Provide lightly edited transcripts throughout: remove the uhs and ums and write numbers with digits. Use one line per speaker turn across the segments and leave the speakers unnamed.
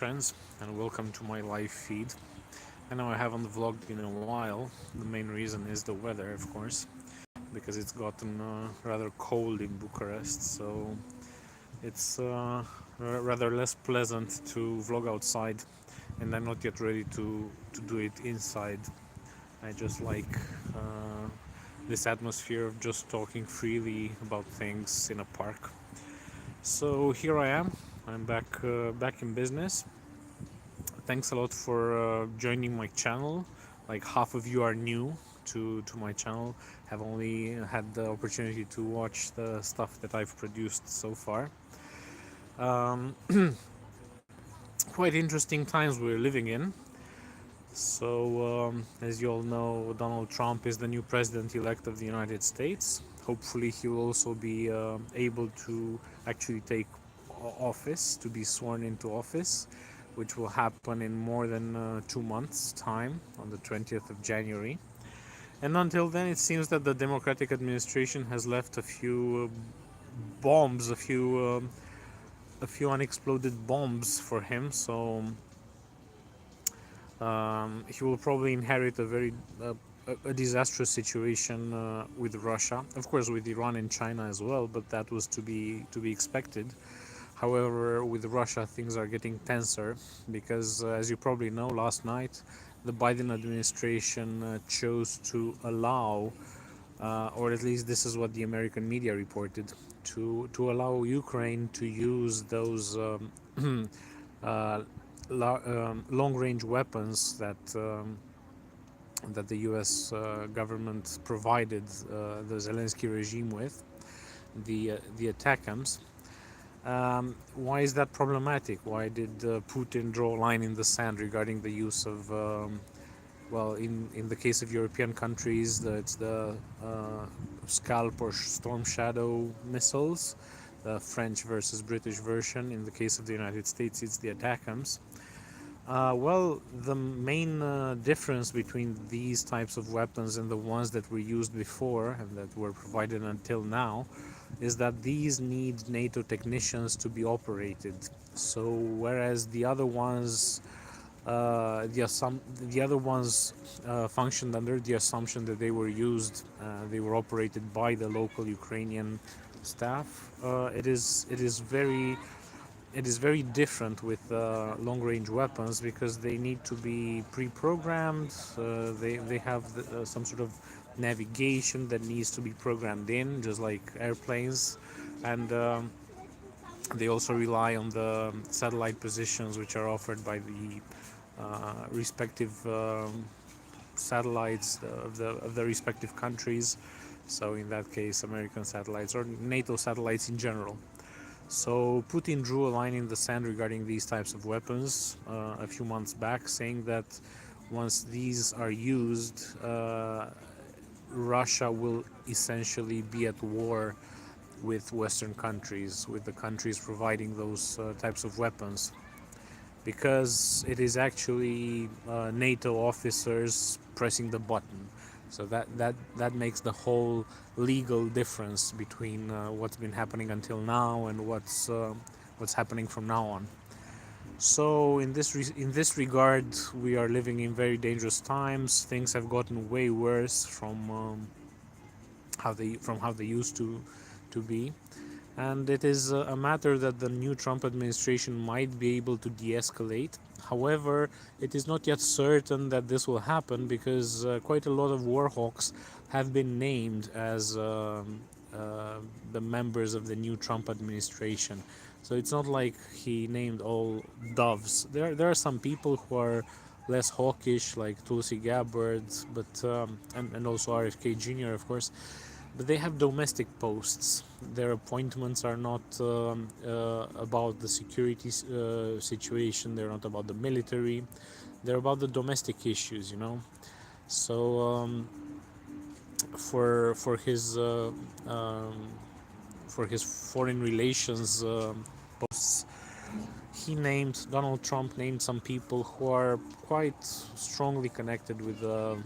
friends, and welcome to my live feed. I know I haven't vlogged in a while. The main reason is the weather, of course, because it's gotten rather cold in Bucharest, so it's rather less pleasant to vlog outside, and I'm not yet ready to do it inside. I just like this atmosphere of just talking freely about things in a park. So here I am. I'm back in business. Thanks a lot for joining my channel. Like half of you are new to my channel, have only had the opportunity to watch the stuff that I've produced so far. Um, Quite interesting times we're living in. So, as you all know, Donald Trump is the new president-elect of the United States. Hopefully, he will also be able to actually take office, to be sworn into office, which will happen in more than 2 months' time, on the 20th of January. And until then, it seems that the Democratic administration has left a few bombs, a few unexploded bombs for him. So he will probably inherit a very a disastrous situation with Russia, of course, with Iran and China as well. But that was to be expected. However, with Russia, things are getting tenser because, as you probably know, last night the Biden administration chose to allow, or at least this is what the American media reported, to allow Ukraine to use those uh, long-range weapons that the U.S. Government provided the Zelensky regime with, the ATACMS. Why is that problematic? Why did Putin draw a line in the sand regarding the use of, well, in the case of European countries, it's the Scalp or Storm Shadow missiles, the French versus British version. In the case of the United States, it's the ATACMS. Well, the main difference between these types of weapons and the ones that were used before and that were provided until now is that these need NATO technicians to be operated. So, whereas the other ones, the other ones functioned under the assumption that they were used, they were operated by the local Ukrainian staff. It is very different with long-range weapons because they need to be pre-programmed. They have some sort of navigation that needs to be programmed in, just like airplanes, and they also rely on the satellite positions which are offered by the respective satellites of the respective countries. So in that case, American satellites or NATO satellites in general. So Putin drew a line in the sand regarding these types of weapons a few months back, saying that once these are used, Russia will essentially be at war with Western countries, with the countries providing those types of weapons, because it is actually NATO officers pressing the button. So that makes the whole legal difference between what's been happening until now and what's happening from now on. So in this regard, we are living in very dangerous times. Things have gotten way worse from how they used to be. And it is a matter that the new Trump administration might be able to de-escalate. However, it is not yet certain that this will happen because quite a lot of war hawks have been named as the members of the new Trump administration. So it's not like he named all doves. There are some people who are less hawkish, like Tulsi Gabbard, but and also RFK Jr. of course, but they have domestic posts. Their appointments are not about the security situation. They're not about the military. They're about the domestic issues, you know. So for his foreign relations posts, Donald Trump named some people who are quite strongly connected with the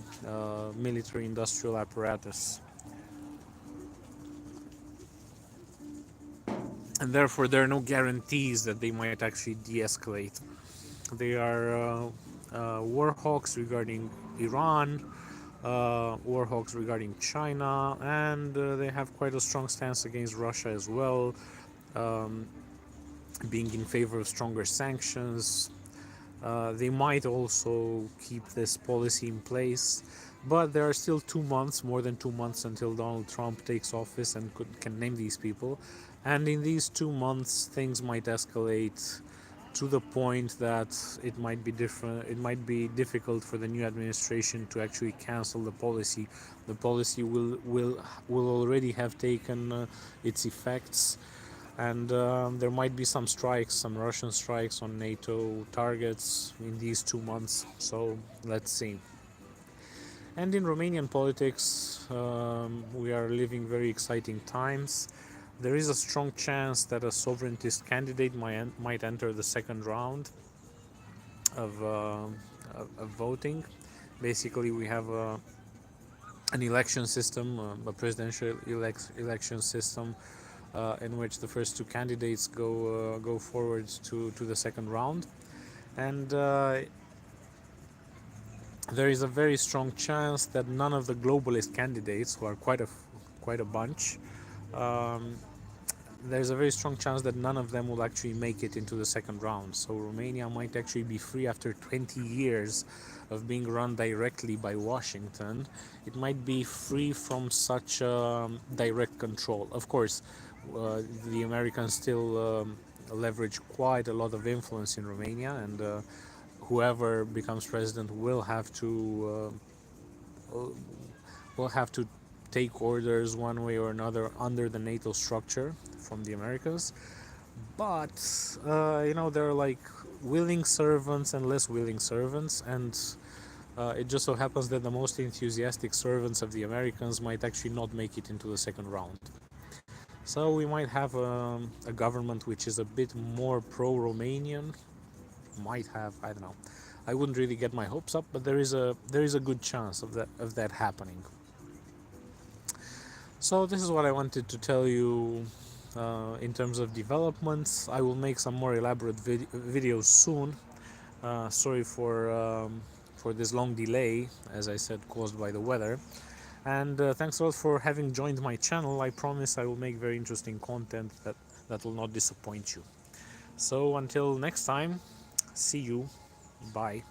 military industrial apparatus, and therefore there are no guarantees that they might actually de-escalate. They are war hawks regarding Iran, war hawks regarding China, and they have quite a strong stance against Russia as well, um, being in favor of stronger sanctions. They might also keep this policy in place, but there are still 2 months, more than 2 months, until Donald Trump takes office and can name these people. And in these 2 months, things might escalate to the point that it might be different. It might be difficult for the new administration to actually cancel the policy. The policy will already have taken its effects, and there might be some strikes, some Russian strikes on NATO targets in these 2 months. So let's see. And in Romanian politics, we are living very exciting times. There is a strong chance that a sovereigntist candidate might enter the second round of voting. Basically, we have an election system, a presidential election system, in which the first two candidates go forward to the second round, and there is a very strong chance that none of the globalist candidates, who are quite a bunch, um, there's a very strong chance that none of them will actually make it into the second round. So Romania might actually be free after 20 years of being run directly by Washington. It might be free from such direct control. Of course, the Americans still leverage quite a lot of influence in Romania, and whoever becomes president will have to take orders one way or another under the NATO structure from the Americas. But there are like willing servants and less willing servants, and it just so happens that the most enthusiastic servants of the Americans might actually not make it into the second round. So we might have a government which is a bit more pro-Romanian. Might have, I don't know. I wouldn't really get my hopes up, but there is a good chance of that happening. So this is what I wanted to tell you in terms of developments. I will make some more elaborate videos soon. Sorry for this long delay, as I said, caused by the weather. And thanks a lot for having joined my channel. I promise I will make very interesting content that will not disappoint you. So until next time, see you. Bye.